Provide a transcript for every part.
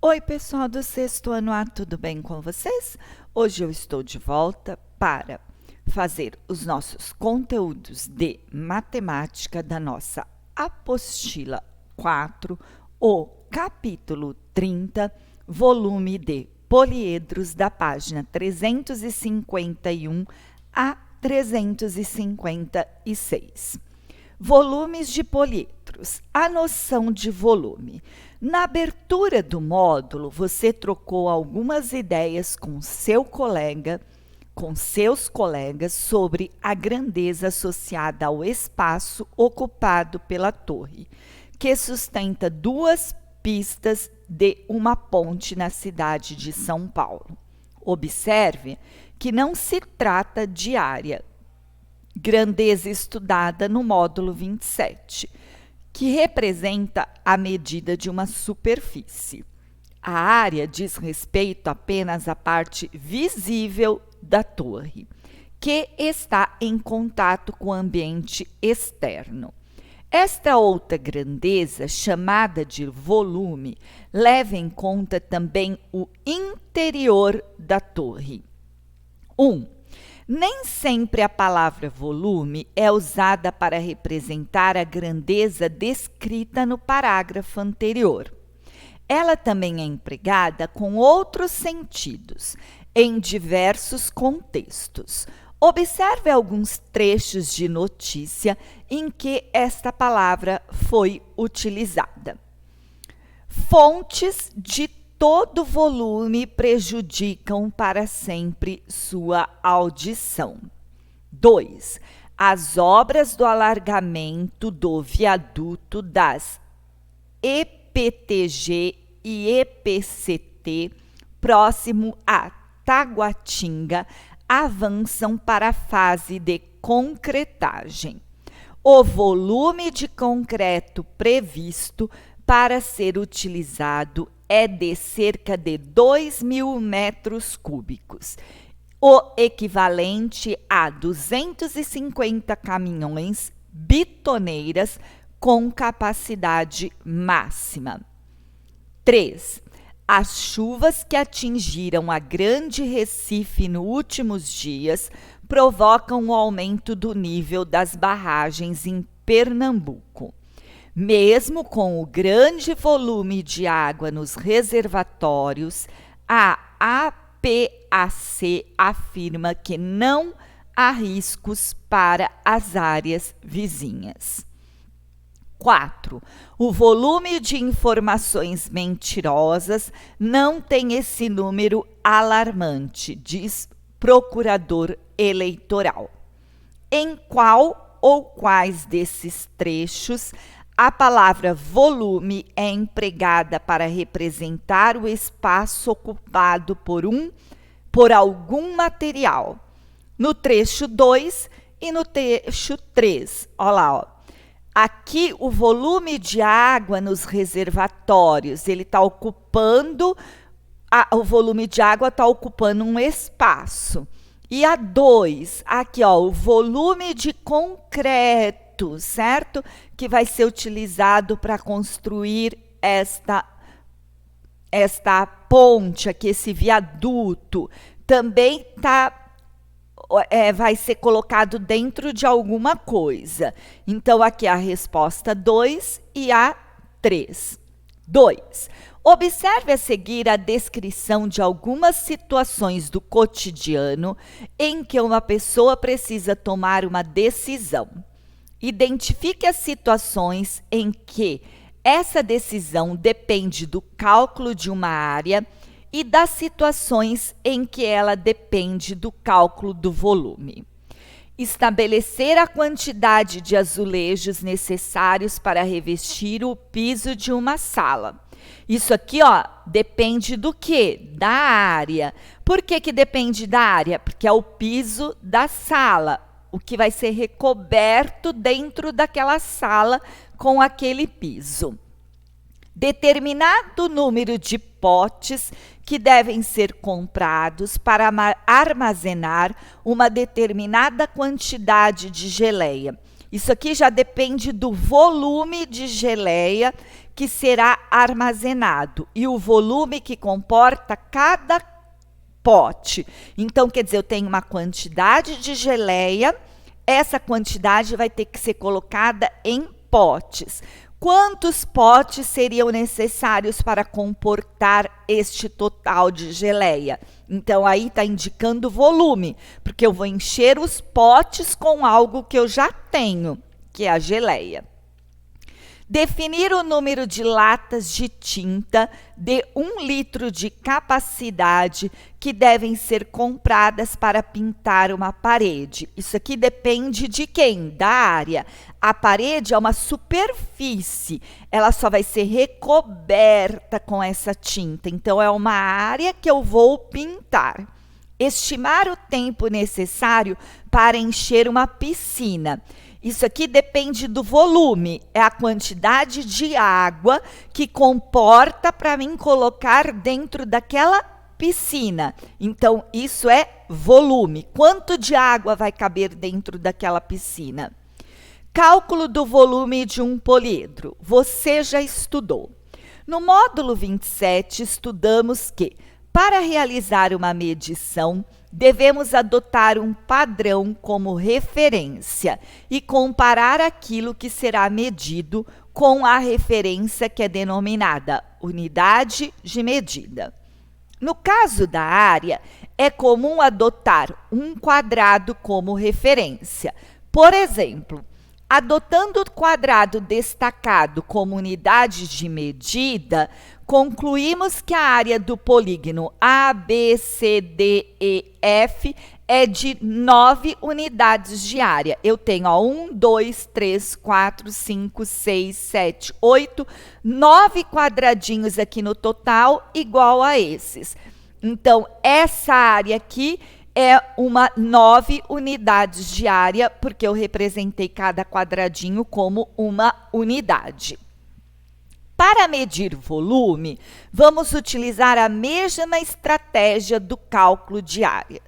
Oi, pessoal do sexto ano A, tudo bem com vocês? Hoje eu estou de volta para fazer os nossos conteúdos de matemática da nossa apostila 4, o capítulo 30, volume de poliedros da página 351 a 356. Volumes de poliedros. A noção de volume. Na abertura do módulo, você trocou algumas ideias com seu colega, com seus colegas sobre a grandeza associada ao espaço ocupado pela torre, que sustenta 2 pistas de uma ponte na cidade de São Paulo. Observe que não se trata de área, grandeza estudada no módulo 27, que representa a medida de uma superfície. A área diz respeito apenas à parte visível da torre, que está em contato com o ambiente externo. Esta outra grandeza, chamada de volume, leva em conta também o interior da torre. 1. Nem sempre a palavra volume é usada para representar a grandeza descrita no parágrafo anterior. Ela também é empregada com outros sentidos, em diversos contextos. Observe alguns trechos de notícia em que esta palavra foi utilizada. Fontes de todo volume prejudicam para sempre sua audição. 2. As obras do alargamento do viaduto das EPTG e EPCT, próximo a Taguatinga, avançam para a fase de concretagem. O volume de concreto previsto para ser utilizado é de cerca de 2.000 metros cúbicos, o equivalente a 250 caminhões bitoneiras com capacidade máxima. 3. As chuvas que atingiram a Grande Recife nos últimos dias provocam o aumento do nível das barragens em Pernambuco. Mesmo com o grande volume de água nos reservatórios, a APAC afirma que não há riscos para as áreas vizinhas. 4. O volume de informações mentirosas não tem esse número alarmante, diz procurador eleitoral. Em qual ou quais desses trechos a palavra volume é empregada para representar o espaço ocupado por algum material? No trecho 2 e no trecho 3. Olha lá, ó. Aqui o volume de água nos reservatórios, ele está ocupando, o volume de água está ocupando um espaço. E a 2, aqui ó, o volume de concreto, certo? Que vai ser utilizado para construir esta ponte aqui, esse viaduto, também vai ser colocado dentro de alguma coisa. Então, aqui a resposta 2 e a 3. 2. Observe a seguir a descrição de algumas situações do cotidiano em que uma pessoa precisa tomar uma decisão. Identifique as situações em que essa decisão depende do cálculo de uma área e das situações em que ela depende do cálculo do volume. Estabelecer a quantidade de azulejos necessários para revestir o piso de uma sala. Isso aqui, ó, depende do quê? Da área. Por que depende da área? Porque é o piso da sala, o que vai ser recoberto dentro daquela sala com aquele piso. Determinado número de potes que devem ser comprados para armazenar uma determinada quantidade de geleia. Isso aqui já depende do volume de geleia que será armazenado e o volume que comporta cada pote. Então, quer dizer, eu tenho uma quantidade de geleia, essa quantidade vai ter que ser colocada em potes. Quantos potes seriam necessários para comportar este total de geleia? Então, aí está indicando volume, porque eu vou encher os potes com algo que eu já tenho, que é a geleia. Definir o número de latas de tinta de 1 litro de capacidade que devem ser compradas para pintar uma parede. Isso aqui depende de quem? Da área. A parede é uma superfície, ela só vai ser recoberta com essa tinta. Então, é uma área que eu vou pintar. Estimar o tempo necessário para encher uma piscina. Isso aqui depende do volume, é a quantidade de água que comporta para mim colocar dentro daquela piscina. Então, isso é volume. Quanto de água vai caber dentro daquela piscina? Cálculo do volume de um poliedro. Você já estudou. No módulo 27, estudamos que, para realizar uma medição, devemos adotar um padrão como referência e comparar aquilo que será medido com a referência que é denominada unidade de medida. No caso da área, é comum adotar um quadrado como referência. Por exemplo, adotando o quadrado destacado como unidade de medida, concluímos que a área do polígono ABCDEF é de 9 unidades de área. Eu tenho 1, 2, 3, 4, 5, 6, 7, 8, 9 quadradinhos aqui no total, igual a esses. Então, essa área aqui é uma 9 unidades de área, porque eu representei cada quadradinho como uma unidade. Para medir volume, vamos utilizar a mesma estratégia do cálculo de área.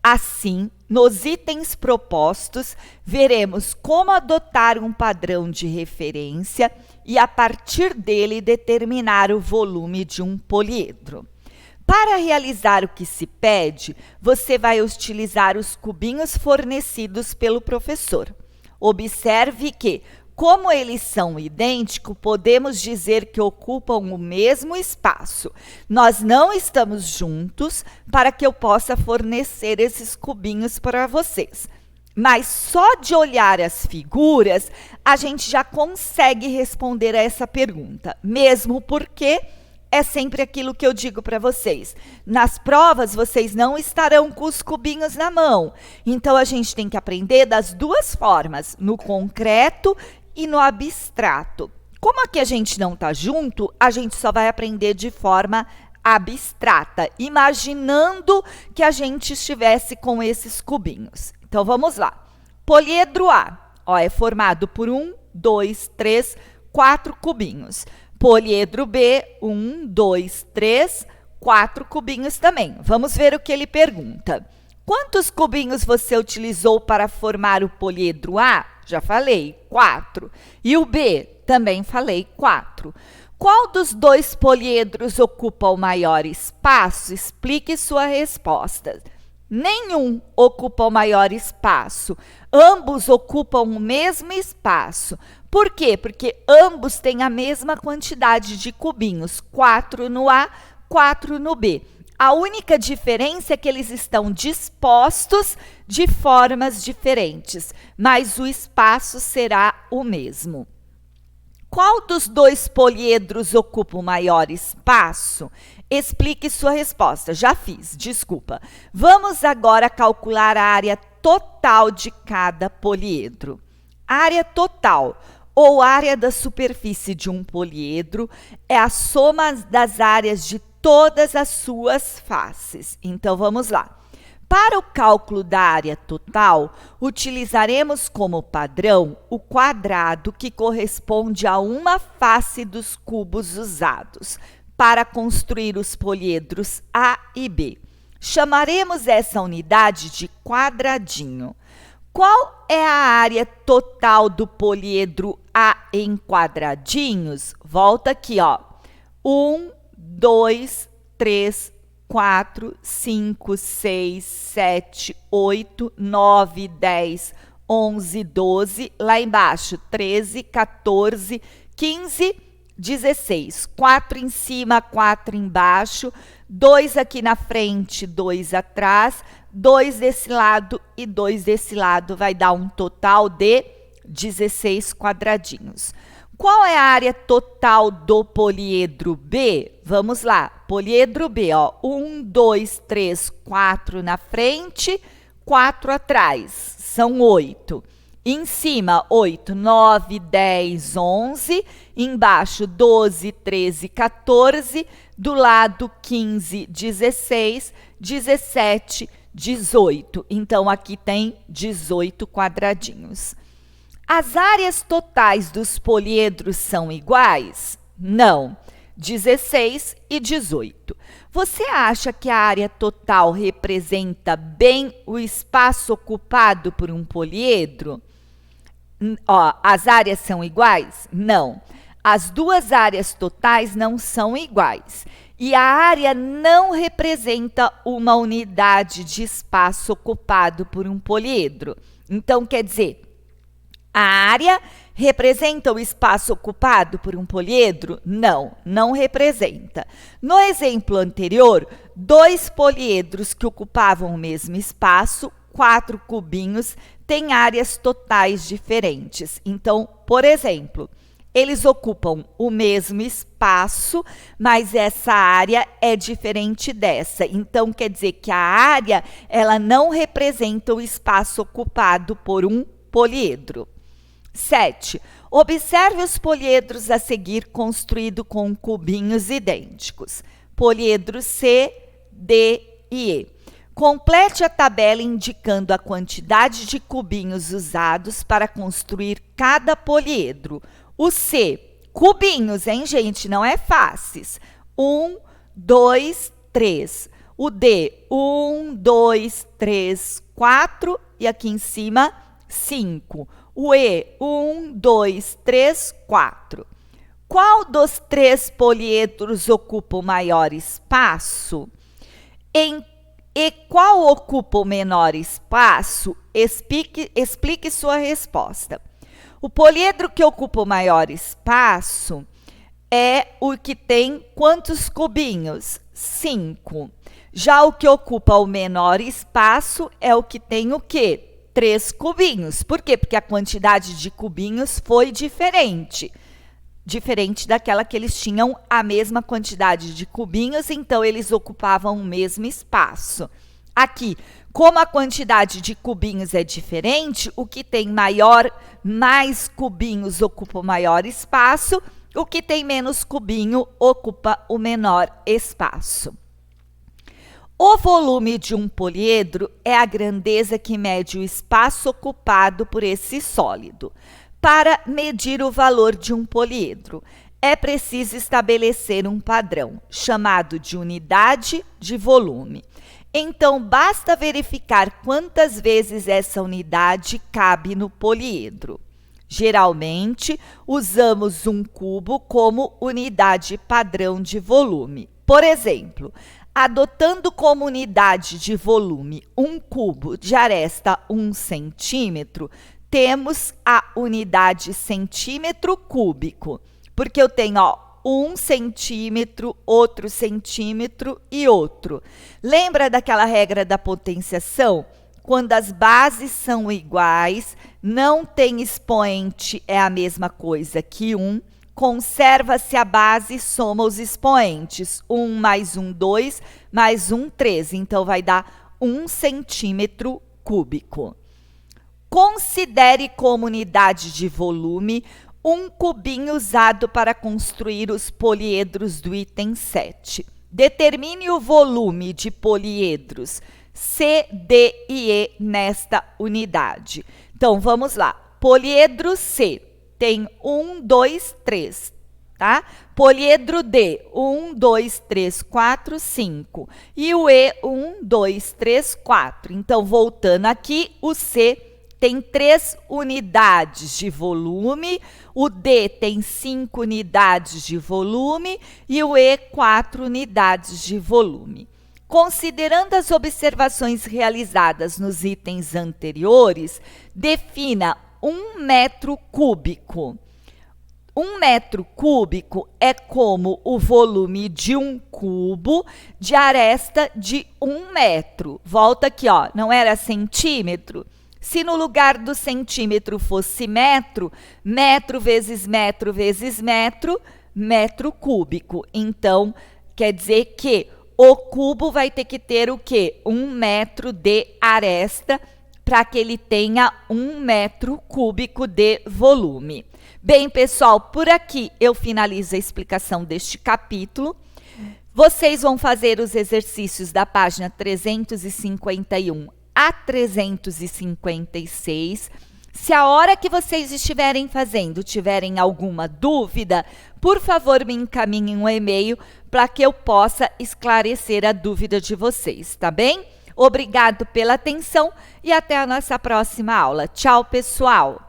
Assim, nos itens propostos, veremos como adotar um padrão de referência e, a partir dele, determinar o volume de um poliedro. Para realizar o que se pede, você vai utilizar os cubinhos fornecidos pelo professor. Observe que, como eles são idênticos, podemos dizer que ocupam o mesmo espaço. Nós não estamos juntos para que eu possa fornecer esses cubinhos para vocês. Mas só de olhar as figuras, a gente já consegue responder a essa pergunta. Mesmo porque é sempre aquilo que eu digo para vocês. Nas provas, vocês não estarão com os cubinhos na mão. Então, a gente tem que aprender das duas formas, no concreto e no abstrato. Como aqui a gente não está junto, a gente só vai aprender de forma abstrata, imaginando que a gente estivesse com esses cubinhos. Então, vamos lá. Poliedro A, ó, é formado por 1, 2, 3, 4 cubinhos. Poliedro B, 1, 2, 3, 4 cubinhos também. Vamos ver o que ele pergunta. Quantos cubinhos você utilizou para formar o poliedro A? Já falei, 4. E o B? Também falei, 4. Qual dos dois poliedros ocupa o maior espaço? Explique sua resposta. Nenhum ocupa o maior espaço. Ambos ocupam o mesmo espaço. Por quê? Porque ambos têm a mesma quantidade de cubinhos, 4 no A, 4 no B. A única diferença é que eles estão dispostos de formas diferentes, mas o espaço será o mesmo. Qual dos dois poliedros ocupa o maior espaço? Explique sua resposta. Já fiz, desculpa. Vamos agora calcular a área total de cada poliedro. Área total, ou área da superfície de um poliedro, é a soma das áreas de todas as suas faces. Então, vamos lá. Para o cálculo da área total, utilizaremos como padrão o quadrado que corresponde a uma face dos cubos usados para construir os poliedros A e B. Chamaremos essa unidade de quadradinho. Qual é a área total do poliedro A em quadradinhos? Volta aqui, ó. 1, 2, 3, 4, 5, 6, 7, 8, 9, 10, 11, 12. Lá embaixo, 13, 14, 15, 16. 4 em cima, 4 embaixo. 2 aqui na frente, 2 atrás. 2 desse lado e 2 desse lado, vai dar um total de 16 quadradinhos. Qual é a área total do poliedro B? Vamos lá, poliedro B, ó, 1, 2, 3, 4 na frente, 4 atrás, são 8. Em cima, 8, 9, 10, 11, embaixo, 12, 13, 14, do lado, 15, 16, 17, 18. Então, aqui tem 18 quadradinhos. As áreas totais dos poliedros são iguais? Não. 16 e 18. Você acha que a área total representa bem o espaço ocupado por um poliedro? Ó, as áreas são iguais? Não. As duas áreas totais não são iguais. E a área não representa uma unidade de espaço ocupado por um poliedro. Então, quer dizer, a área representa o espaço ocupado por um poliedro? Não, não representa. No exemplo anterior, 2 poliedros que ocupavam o mesmo espaço, 4 cubinhos, têm áreas totais diferentes. Então, por exemplo, eles ocupam o mesmo espaço, mas essa área é diferente dessa. Então, quer dizer que a área ela não representa o espaço ocupado por um poliedro. 7. Observe os poliedros a seguir construído com cubinhos idênticos. Poliedro C, D e E. Complete a tabela indicando a quantidade de cubinhos usados para construir cada poliedro. O C, cubinhos, hein, gente? Não é fáceis. 1, 2, 3. O D, 1, 2, 3, 4. E aqui em cima, 5. O E, 1, 2, 3, 4. Qual dos 3 poliedros ocupa o maior espaço? E qual ocupa o menor espaço? Explique sua resposta. O poliedro que ocupa o maior espaço é o que tem quantos cubinhos? 5. Já o que ocupa o menor espaço é o que tem o quê? 3 cubinhos. Por quê? Porque a quantidade de cubinhos foi diferente. Diferente daquela que eles tinham a mesma quantidade de cubinhos, então eles ocupavam o mesmo espaço. Aqui, como a quantidade de cubinhos é diferente, o que tem mais cubinhos ocupa o maior espaço, o que tem menos cubinho ocupa o menor espaço. O volume de um poliedro é a grandeza que mede o espaço ocupado por esse sólido. Para medir o valor de um poliedro, é preciso estabelecer um padrão, chamado de unidade de volume. Então, basta verificar quantas vezes essa unidade cabe no poliedro. Geralmente, usamos um cubo como unidade padrão de volume. Por exemplo, adotando como unidade de volume um cubo de aresta 1 centímetro, temos a unidade centímetro cúbico, porque eu tenho, ó, 1 centímetro, outro centímetro e outro. Lembra daquela regra da potenciação? Quando as bases são iguais, não tem expoente, é a mesma coisa que 1. Conserva-se a base, soma os expoentes. 1 mais 1, 2, mais 1, 3. Então, vai dar 1 centímetro cúbico. Considere como unidade de volume um cubinho usado para construir os poliedros do item 7. Determine o volume de poliedros C, D e E nesta unidade. Então, vamos lá. Poliedro C tem 1, 2, 3, tá? Poliedro D, 1, 2, 3, 4, 5. E o E, 1, 2, 3, 4. Então, voltando aqui, o C tem 3 unidades de volume, o D tem 5 unidades de volume e o E 4 unidades de volume. Considerando as observações realizadas nos itens anteriores, defina 1 metro cúbico. 1 metro cúbico é como o volume de um cubo de aresta de 1 metro. Volta aqui, ó, não era centímetro? Se no lugar do centímetro fosse metro, metro vezes metro vezes metro, metro cúbico. Então, quer dizer que o cubo vai ter que ter o quê? 1 metro de aresta para que ele tenha 1 metro cúbico de volume. Bem, pessoal, por aqui eu finalizo a explicação deste capítulo. Vocês vão fazer os exercícios da página 351 a 356. Se a hora que vocês estiverem fazendo tiverem alguma dúvida, por favor, me encaminhem um e-mail para que eu possa esclarecer a dúvida de vocês, tá bem? Obrigado pela atenção e até a nossa próxima aula. Tchau, pessoal!